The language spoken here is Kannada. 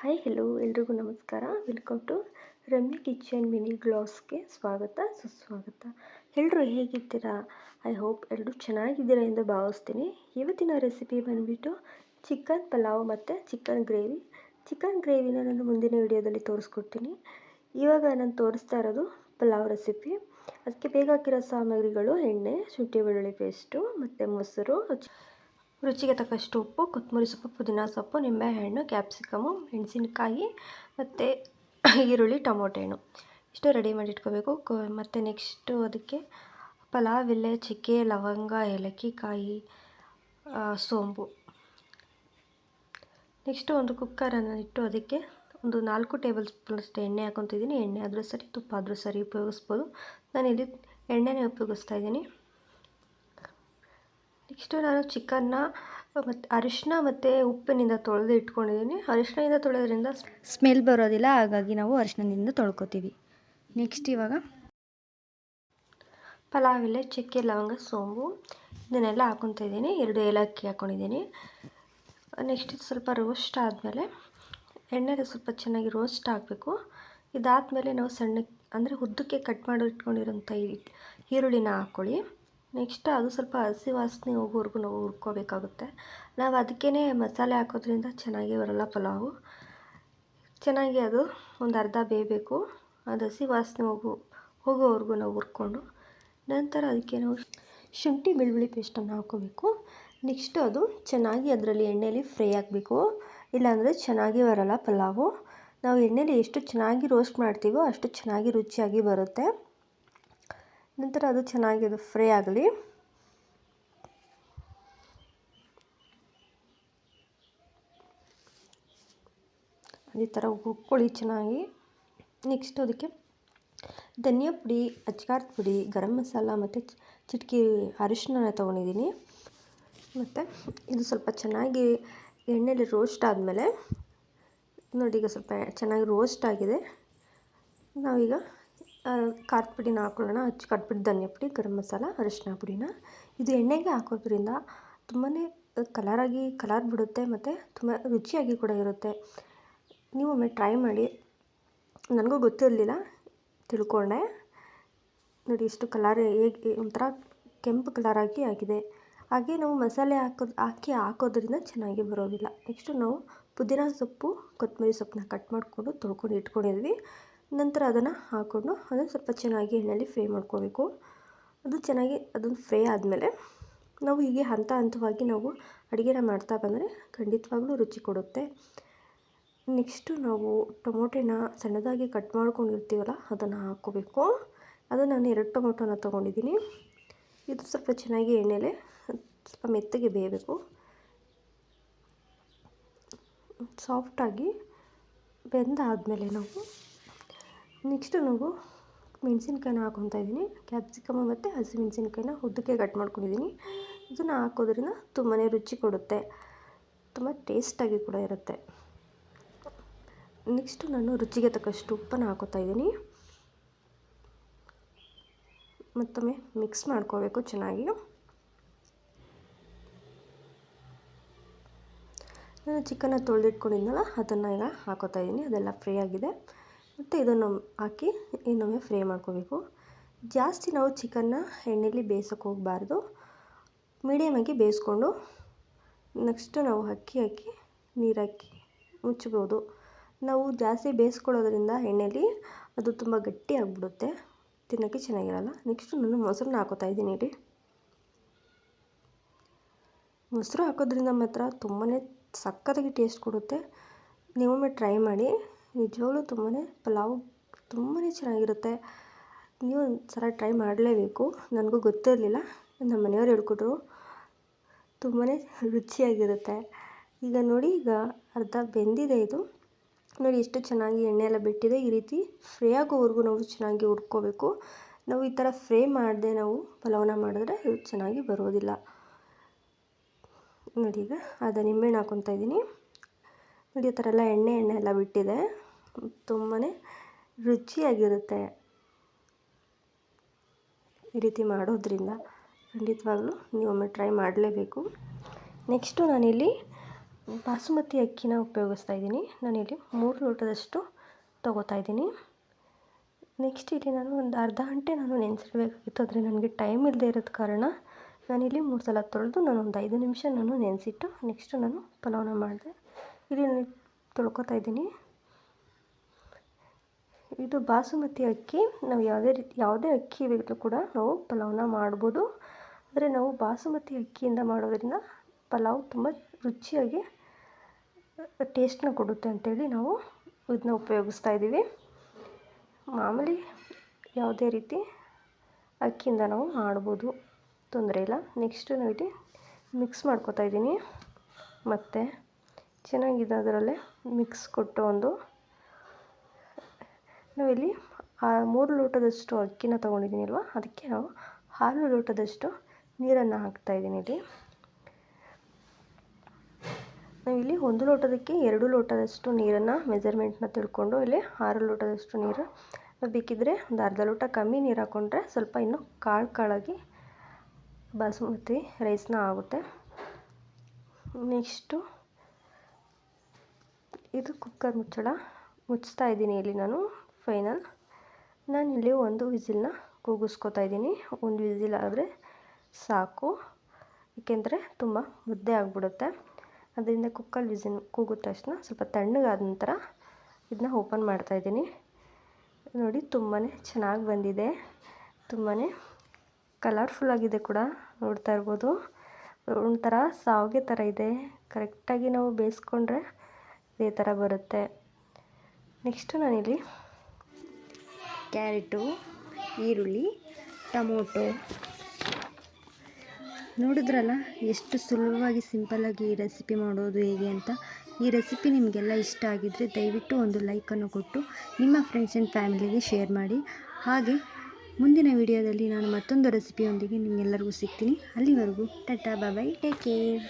ಹಾಯ್ ಹೆಲೋ ಎಲ್ರಿಗೂ ನಮಸ್ಕಾರ. Welcome to Ramya kitchen mini ಬ್ಲಾಗ್ಸ್ಗೆ ಸ್ವಾಗತ ಸುಸ್ವಾಗತ. ಎಲ್ಲರೂ ಹೇಗಿದ್ದೀರಾ? ಐ ಹೋಪ್ ಎಲ್ಲರೂ ಚೆನ್ನಾಗಿದ್ದೀರಾ ಎಂದು ಭಾವಿಸ್ತೀನಿ. ಇವತ್ತಿನ ರೆಸಿಪಿ ಬಂದುಬಿಟ್ಟು ಚಿಕನ್ ಪಲಾವ್ ಮತ್ತು ಚಿಕನ್ ಗ್ರೇವಿನ ನಾನು ಮುಂದಿನ ವಿಡಿಯೋದಲ್ಲಿ ತೋರಿಸ್ಕೊಡ್ತೀನಿ. ಇವಾಗ ನಾನು ತೋರಿಸ್ತಾ ಇರೋದು ಪಲಾವ್ ರೆಸಿಪಿ. ಅದಕ್ಕೆ ಬೇಕಾಗಿರೋ ಸಾಮಗ್ರಿಗಳು: ಎಣ್ಣೆ, ಶುಂಠಿ ಬೆಳ್ಳುಳ್ಳಿ ಪೇಸ್ಟು ಮತ್ತು ಮೊಸರು, ರುಚಿಗೆ ತಕ್ಕಷ್ಟು ಉಪ್ಪು, ಕೊತ್ತಂಬರಿ ಸೊಪ್ಪು, ಪುದೀನ ಸೊಪ್ಪು, ನಿಂಬೆಹಣ್ಣು, ಕ್ಯಾಪ್ಸಿಕಮು, ಮೆಣಸಿನಕಾಯಿ ಮತ್ತು ಈರುಳ್ಳಿ, ಟೊಮೊಟೊ ಹಣ್ಣು ಇಷ್ಟು ರೆಡಿ ಮಾಡಿ ಇಟ್ಕೋಬೇಕು. ಮತ್ತು ನೆಕ್ಸ್ಟು ಅದಕ್ಕೆ ಪಲಾವ್ ಎಲೆ, ಚಕ್ಕೆ, ಲವಂಗ, ಏಲಕ್ಕಿ ಕಾಯಿ, ಸೋಂಪು. ನೆಕ್ಸ್ಟು ಒಂದು ಕುಕ್ಕರನ್ನು ಇಟ್ಟು ಅದಕ್ಕೆ ಒಂದು 4 ಟೇಬಲ್ ಸ್ಪೂನಷ್ಟು ಎಣ್ಣೆ ಹಾಕೊತಿದ್ದೀನಿ. ಎಣ್ಣೆ ಆದರೂ ಸರಿ, ತುಪ್ಪ ಆದರೂ ಸರಿ ಉಪಯೋಗಿಸ್ಬೋದು. ನಾನಿಲ್ಲಿ ಎಣ್ಣೆನೇ ಉಪಯೋಗಿಸ್ತಾ ಇದ್ದೀನಿ. ನೆಕ್ಸ್ಟು ನಾನು ಚಿಕನ್ನ ಮತ್ತು ಅರಿಶಿನ ಮತ್ತು ಉಪ್ಪಿನಿಂದ ತೊಳೆದು ಇಟ್ಕೊಂಡಿದ್ದೀನಿ. ಅರಿಶಿನದಿಂದ ತೊಳೆಯೋದ್ರಿಂದ ಸ್ಮೆಲ್ ಬರೋದಿಲ್ಲ, ಹಾಗಾಗಿ ನಾವು ಅರಿಶಿನದಿಂದ ತೊಳ್ಕೊತೀವಿ. ನೆಕ್ಸ್ಟ್ ಇವಾಗ ಪಲಾವ್ ಎಲೆ, ಚಕ್ಕೆ, ಲವಂಗ, ಸೋಂಪು ಇದನ್ನೆಲ್ಲ ಹಾಕೊತಾ ಇದ್ದೀನಿ. 2 ಏಲಕ್ಕಿ ಹಾಕ್ಕೊಂಡಿದ್ದೀನಿ. ನೆಕ್ಸ್ಟ್ ಇದು ಸ್ವಲ್ಪ ರೋಸ್ಟ್ ಆದಮೇಲೆ ಎಣ್ಣೆಗೆ ಸ್ವಲ್ಪ ಚೆನ್ನಾಗಿ ರೋಸ್ಟ್ ಆಗಬೇಕು. ಇದಾದಮೇಲೆ ನಾವು ಸಣ್ಣಕ್ಕೆ ಅಂದರೆ ಉದ್ದಕ್ಕೆ ಕಟ್ ಮಾಡಿ ಇಟ್ಕೊಂಡಿರೋಂಥ ಈರುಳ್ಳಿನ ಹಾಕ್ಕೊಳ್ಳಿ. ನೆಕ್ಸ್ಟ್ ಅದು ಸ್ವಲ್ಪ ಹಸಿ ವಾಸನೆ ಹೋಗೋವರೆಗೂ ನಾವು ಹುರ್ಕೋಬೇಕಾಗುತ್ತೆ. ನಾವು ಅದಕ್ಕೇ ಮಸಾಲೆ ಹಾಕೋದ್ರಿಂದ ಚೆನ್ನಾಗಿ ಬರೋಲ್ಲ ಪಲಾವು. ಚೆನ್ನಾಗಿ ಅದು ಒಂದು ಅರ್ಧ ಬೇಯಬೇಕು. ಅದು ಹಸಿ ವಾಸನೆ ಹೋಗೋವರೆಗೂ ನಾವು ಹುರ್ಕೊಂಡು ನಂತರ ಅದಕ್ಕೆ ನಾವು ಶುಂಠಿ ಬೆಳ್ಳುಳ್ಳಿ ಪೇಸ್ಟನ್ನು ಹಾಕ್ಕೋಬೇಕು. ನೆಕ್ಸ್ಟು ಅದು ಚೆನ್ನಾಗಿ ಅದರಲ್ಲಿ ಎಣ್ಣೆಯಲ್ಲಿ ಫ್ರೈ ಆಗಬೇಕು, ಇಲ್ಲಾಂದರೆ ಚೆನ್ನಾಗಿ ಬರೋಲ್ಲ ಪಲಾವು. ನಾವು ಎಣ್ಣೆಲಿ ಎಷ್ಟು ಚೆನ್ನಾಗಿ ರೋಸ್ಟ್ ಮಾಡ್ತೀವೋ ಅಷ್ಟು ಚೆನ್ನಾಗಿ ರುಚಿಯಾಗಿ ಬರುತ್ತೆ. ನಂತರ ಅದು ಚೆನ್ನಾಗಿ ಅದು ಫ್ರೈ ಆಗಲಿ. ಅದೇ ಥರ ಹುರ್ಕೊಳ್ಳಿ ಚೆನ್ನಾಗಿ. ನೆಕ್ಸ್ಟ್ ಅದಕ್ಕೆ ಧನಿಯಾ ಪುಡಿ, ಅಚ್ಕಾರದ ಪುಡಿ, ಗರಂ ಮಸಾಲ ಮತ್ತು ಚಿಟಿಕೆ ಅರಿಶಿನ ತೊಗೊಂಡಿದ್ದೀನಿ. ಮತ್ತು ಇದು ಸ್ವಲ್ಪ ಚೆನ್ನಾಗಿ ಎಣ್ಣೆಲಿ ರೋಸ್ಟ್ ಆದಮೇಲೆ ನೋಡಿ, ಈಗ ಸ್ವಲ್ಪ ಚೆನ್ನಾಗಿ ರೋಸ್ಟ್ ಆಗಿದೆ. ನಾವೀಗ ಖಾರದ ಪುಡಿನ ಹಾಕ್ಕೊಳ್ಳೋಣ. ಅಚ್ಕಾರದ ಪುಡಿ, ಧನಿಯಾ ಪುಡಿ, ಗರಂ ಮಸಾಲ, ಅರಿಶಿನ ಪುಡಿನ ಇದು ಎಣ್ಣೆಗೆ ಹಾಕೋದ್ರಿಂದ ತುಂಬಾ ಕಲರ್ ಬಿಡುತ್ತೆ ಮತ್ತು ತುಂಬ ರುಚಿಯಾಗಿ ಕೂಡ ಇರುತ್ತೆ. ನೀವು ಒಮ್ಮೆ ಟ್ರೈ ಮಾಡಿ. ನನಗೂ ಗೊತ್ತಿರಲಿಲ್ಲ, ತಿಳ್ಕೊಂಡೆ. ನೋಡಿ ಇಷ್ಟು ಕಲರ್ ಹೇಗೆ ಒಂಥರ ಕೆಂಪು ಕಲರಾಗಿ ಆಗಿದೆ. ಹಾಗೆ ನಾವು ಮಸಾಲೆ ಹಾಕೋದ್ರಿಂದ ಚೆನ್ನಾಗಿ ಬರೋದಿಲ್ಲ. ನೆಕ್ಸ್ಟು ನಾವು ಪುದೀನ ಸೊಪ್ಪು, ಕೊತ್ತಂಬರಿ ಸೊಪ್ಪನ್ನ ಕಟ್ ಮಾಡಿಕೊಂಡು ತೊಳ್ಕೊಂಡು ಇಟ್ಕೊಂಡಿದ್ವಿ. ನಂತರ ಅದನ್ನು ಹಾಕ್ಕೊಂಡು ಅದನ್ನು ಸ್ವಲ್ಪ ಚೆನ್ನಾಗಿ ಎಣ್ಣೆಯಲ್ಲಿ ಫ್ರೈ ಮಾಡ್ಕೋಬೇಕು. ಅದು ಚೆನ್ನಾಗಿ ಅದನ್ನು ಫ್ರೈ ಆದಮೇಲೆ ನಾವು ಹೀಗೆ ಹಂತ ಹಂತವಾಗಿ ನಾವು ಅಡುಗೆನ ಮಾಡ್ತಾ ಬಂದರೆ ಖಂಡಿತವಾಗ್ಲೂ ರುಚಿ ಕೊಡುತ್ತೆ. ನೆಕ್ಸ್ಟು ನಾವು ಟೊಮೊಟೊನ ಸಣ್ಣದಾಗಿ ಕಟ್ ಮಾಡ್ಕೊಂಡಿರ್ತೀವಲ್ಲ ಅದನ್ನು ಹಾಕ್ಕೋಬೇಕು. ಅದು ನಾನು 2 ಟೊಮೊಟೊನ ತೊಗೊಂಡಿದ್ದೀನಿ. ಇದು ಸ್ವಲ್ಪ ಚೆನ್ನಾಗಿ ಎಣ್ಣೆಲೆ ಸ್ವಲ್ಪ ಮೆತ್ತಗೆ ಬೇಯಬೇಕು. ಸಾಫ್ಟಾಗಿ ಬೆಂದಾದಮೇಲೆ ನೆಕ್ಸ್ಟು ನಾವು ಮೆಣಸಿನ್ಕಾಯಿನ ಹಾಕ್ಕೊತಾ ಇದ್ದೀನಿ. ಕ್ಯಾಪ್ಸಿಕಮ್ ಮತ್ತು ಹಸಿಮೆಣಸಿನ್ಕಾಯಿನ ಉದ್ದಕ್ಕೆ ಕಟ್ ಮಾಡ್ಕೊಂಡಿದ್ದೀನಿ. ಇದನ್ನು ಹಾಕೋದ್ರಿಂದ ತುಂಬಾ ರುಚಿ ಕೊಡುತ್ತೆ, ತುಂಬ ಟೇಸ್ಟಾಗಿ ಕೂಡ ಇರುತ್ತೆ. ನೆಕ್ಸ್ಟು ನಾನು ರುಚಿಗೆ ತಕ್ಕಷ್ಟು ಉಪ್ಪನ್ನು ಹಾಕೋತಾ ಇದ್ದೀನಿ. ಮತ್ತೊಮ್ಮೆ ಮಿಕ್ಸ್ ಮಾಡ್ಕೋಬೇಕು ಚೆನ್ನಾಗಿ. ನಾನು ಚಿಕನ್ನ ತೊಳೆದಿಟ್ಕೊಂಡಿದ್ನಲ್ಲ ಅದನ್ನು ಈಗ ಹಾಕೋತಾ ಇದ್ದೀನಿ. ಅದೆಲ್ಲ ಫ್ರೈ ಆಗಿದೆ. ಮತ್ತು ಇದನ್ನು ಹಾಕಿ ಇನ್ನೊಮ್ಮೆ ಫ್ರೈ ಮಾಡ್ಕೋಬೇಕು. ಜಾಸ್ತಿ ನಾವು ಚಿಕನ್ನ ಎಣ್ಣೆಯಲ್ಲಿ ಬೇಯಿಸೋಕೆ ಹೋಗಬಾರ್ದು, ಮೀಡಿಯಮಾಗಿ ಬೇಯಿಸ್ಕೊಂಡು ನೆಕ್ಸ್ಟು ನಾವು ಅಕ್ಕಿ ಹಾಕಿ ನೀರು ಹಾಕಿ ಮುಚ್ಬೋದು. ನಾವು ಜಾಸ್ತಿ ಬೇಯಿಸ್ಕೊಳ್ಳೋದ್ರಿಂದ ಎಣ್ಣೆಯಲ್ಲಿ ಅದು ತುಂಬ ಗಟ್ಟಿ ಆಗಿಬಿಡುತ್ತೆ, ತಿನ್ನೋಕ್ಕೆ ಚೆನ್ನಾಗಿರಲ್ಲ. ನೆಕ್ಸ್ಟು ನಾನು ಮೊಸರನ್ನ ಹಾಕೋತಾ ಇದ್ದೀನಿ ಇಲ್ಲಿ. ಮೊಸರು ಹಾಕೋದ್ರಿಂದ ಮಾತ್ರ ತುಂಬಾ ಸಖತ್ತಾಗಿ ಟೇಸ್ಟ್ ಕೊಡುತ್ತೆ. ನೀವೊಮ್ಮೆ ಟ್ರೈ ಮಾಡಿ. ನಿಜವಾಗ್ಲೂ ಪಲಾವ್ ತುಂಬಾ ಚೆನ್ನಾಗಿರುತ್ತೆ. ನೀವು ಒಂದು ಸಲ ಟ್ರೈ ಮಾಡಲೇಬೇಕು. ನನಗೂ ಗೊತ್ತಿರಲಿಲ್ಲ, ನಮ್ಮ ಮನೆಯವ್ರು ಹೇಳ್ಕೊಟ್ರು. ತುಂಬಾ ರುಚಿಯಾಗಿರುತ್ತೆ. ಈಗ ನೋಡಿ, ಈಗ ಅರ್ಧ ಬೆಂದಿದೆ ಇದು. ನೋಡಿ ಎಷ್ಟು ಚೆನ್ನಾಗಿ ಎಣ್ಣೆ ಎಲ್ಲ ಬಿಟ್ಟಿದೆ. ಈ ರೀತಿ ಫ್ರೈ ಆಗೋವರೆಗೂ ನಾವು ಚೆನ್ನಾಗಿ ಹುರ್ಕೋಬೇಕು. ನಾವು ಈ ಥರ ಫ್ರೈ ಮಾಡದೆ ನಾವು ಪಲಾವನ್ನ ಮಾಡಿದ್ರೆ ಇದು ಚೆನ್ನಾಗಿ ಬರೋದಿಲ್ಲ. ನೋಡಿ, ಈಗ ಅರ್ಧ ನಿಂಬೆಹಣ್ಣು ಹಾಕ್ಕೊತಾ ಇದ್ದೀನಿ. ನೋಡಿ ಈ ಥರ ಎಲ್ಲ ಎಣ್ಣೆ ಎಲ್ಲ ಬಿಟ್ಟಿದೆ. ತುಂಬಾ ರುಚಿಯಾಗಿರುತ್ತೆ ಈ ರೀತಿ ಮಾಡೋದ್ರಿಂದ. ಖಂಡಿತವಾಗ್ಲೂ ನೀವೊಮ್ಮೆ ಟ್ರೈ ಮಾಡಲೇಬೇಕು. ನೆಕ್ಸ್ಟು ನಾನಿಲ್ಲಿ ಬಾಸುಮತಿ ಅಕ್ಕಿನ ಉಪಯೋಗಿಸ್ತಾ ಇದ್ದೀನಿ. ನಾನಿಲ್ಲಿ 3 ಲೋಟದಷ್ಟು ತೊಗೋತಾ ಇದ್ದೀನಿ. ನೆಕ್ಸ್ಟ್ ಇಲ್ಲಿ ನಾನು ಒಂದು ಅರ್ಧ ಗಂಟೆ ನಾನು ನೆನೆಸಿಡಬೇಕಾಗಿತ್ತು, ಆದರೆ ನನಗೆ ಟೈಮ್ ಇಲ್ಲದೆ ಇರೋದ ಕಾರಣ ನಾನಿಲ್ಲಿ 3 ಸಲ ತೊಳೆದು ನಾನು ಒಂದು 5 ನಿಮಿಷ ನಾನು ನೆನೆಸಿಟ್ಟು ನೆಕ್ಸ್ಟು ನಾನು ಪಲಾವ್ನ ಮಾಡಿದೆ. ಇಲ್ಲಿ ನಾನು ತೊಳ್ಕೊತಾ ಇದ್ದೀನಿ. ಇದು ಬಾಸುಮತಿ ಅಕ್ಕಿ. ನಾವು ಯಾವುದೇ ಅಕ್ಕಿ ಬೇಕೂ ಕೂಡ ನಾವು ಪಲಾವ್ನ ಮಾಡ್ಬೋದು. ಆದರೆ ನಾವು ಬಾಸುಮತಿ ಅಕ್ಕಿಯಿಂದ ಮಾಡೋದ್ರಿಂದ ಪಲಾವ್ ತುಂಬ ರುಚಿಯಾಗಿ ಟೇಸ್ಟ್ನ ಕೊಡುತ್ತೆ ಅಂಥೇಳಿ ನಾವು ಇದನ್ನ ಉಪಯೋಗಿಸ್ತಾ ಇದ್ದೀವಿ. ಮಾಮೂಲಿ ಯಾವುದೇ ರೀತಿ ಅಕ್ಕಿಯಿಂದ ನಾವು ಮಾಡ್ಬೋದು, ತೊಂದರೆ ಇಲ್ಲ. ನೆಕ್ಸ್ಟು ನಾವಿಲ್ಲಿ ಮಿಕ್ಸ್ ಮಾಡ್ಕೊತಾ ಇದ್ದೀನಿ. ಮತ್ತು ಚೆನ್ನಾಗಿದೆ ಅದರಲ್ಲೇ ಮಿಕ್ಸ್ ಕೊಟ್ಟು ನಾವಿಲ್ಲಿ 3 ಲೋಟದಷ್ಟು ಅಕ್ಕಿನ ತೊಗೊಂಡಿದ್ದೀನಿ ಅಲ್ವಾ, ಅದಕ್ಕೆ ನಾವು 6 ಲೋಟದಷ್ಟು ನೀರನ್ನು ಹಾಕ್ತಾಯಿದ್ದೀನಿ. ನಾವಿಲ್ಲಿ 1 ಲೋಟದಕ್ಕೆ 2 ಲೋಟದಷ್ಟು ನೀರನ್ನು ಮೆಜರ್ಮೆಂಟ್ನ ತಿಳ್ಕೊಂಡು ಇಲ್ಲಿ 6 ಲೋಟದಷ್ಟು ನೀರು. ಬೇಕಿದ್ದರೆ ಒಂದು ಅರ್ಧ ಲೋಟ ಕಮ್ಮಿ ನೀರು ಹಾಕ್ಕೊಂಡ್ರೆ ಸ್ವಲ್ಪ ಇನ್ನೂ ಕಾಳಾಗಿ ಬಾಸುಮತಿ ರೈಸ್ನ ಆಗುತ್ತೆ. ನೆಕ್ಸ್ಟು ಇದು ಕುಕ್ಕರ್ ಮುಚ್ತಾ ಇದ್ದೀನಿ. ಇಲ್ಲಿ ನಾನು ನಾನಿಲ್ಲಿ 1 ವಿಸಿಲ್ನ ಕೂಗಿಸ್ಕೊತಾ ಇದ್ದೀನಿ. 1 ವಿಸಿಲ್ ಆದರೆ ಸಾಕು, ಏಕೆಂದರೆ ತುಂಬ ಮುದ್ದೆ ಆಗಿಬಿಡುತ್ತೆ. ಅದರಿಂದ ಕುಕ್ಕರ್ ವಿಸಿಲ್ ಕೂಗಿದ ತಕ್ಷಣ ಸ್ವಲ್ಪ ತಣ್ಣಗಾದ ನಂತರ ಇದನ್ನ ಓಪನ್ ಮಾಡ್ತಾಯಿದ್ದೀನಿ. ನೋಡಿ ತುಂಬಾ ಚೆನ್ನಾಗಿ ಬಂದಿದೆ, ತುಂಬಾ ಕಲರ್ಫುಲ್ಲಾಗಿದೆ ಕೂಡ, ನೋಡ್ತಾ ಇರ್ಬೋದು. ಒಂಥರ ಶಾವಿಗೆ ಥರ ಇದೆ. ಕರೆಕ್ಟಾಗಿ ನಾವು ಬೇಯಿಸ್ಕೊಂಡ್ರೆ ಇದೇ ಥರ ಬರುತ್ತೆ. ನೆಕ್ಸ್ಟು ನಾನಿಲ್ಲಿ ಕ್ಯಾರೆಟು, ಈರುಳ್ಳಿ, ಟೊಮೊಟೊ, ನೋಡಿದ್ರಲ್ಲ ಎಷ್ಟು ಸುಲಭವಾಗಿ ಸಿಂಪಲ್ಲಾಗಿ ಈ ರೆಸಿಪಿ ಮಾಡೋದು ಹೇಗೆ ಅಂತ. ಈ ರೆಸಿಪಿ ನಿಮಗೆಲ್ಲ ಇಷ್ಟ ಆಗಿದ್ದರೆ ದಯವಿಟ್ಟು ಒಂದು ಲೈಕನ್ನು ಕೊಟ್ಟು ನಿಮ್ಮ ಫ್ರೆಂಡ್ಸ್ ಆ್ಯಂಡ್ ಫ್ಯಾಮಿಲಿಗೆ ಶೇರ್ ಮಾಡಿ. ಹಾಗೆ ಮುಂದಿನ ವಿಡಿಯೋದಲ್ಲಿ ನಾನು ಮತ್ತೊಂದು ರೆಸಿಪಿಯೊಂದಿಗೆ ನಿಮ್ಗೆಲ್ಲರಿಗೂ ಸಿಗ್ತೀನಿ. ಅಲ್ಲಿವರೆಗೂ ಟಾಟಾ, ಬಾಯ್, ಟೇಕ್ ಕೇರ್.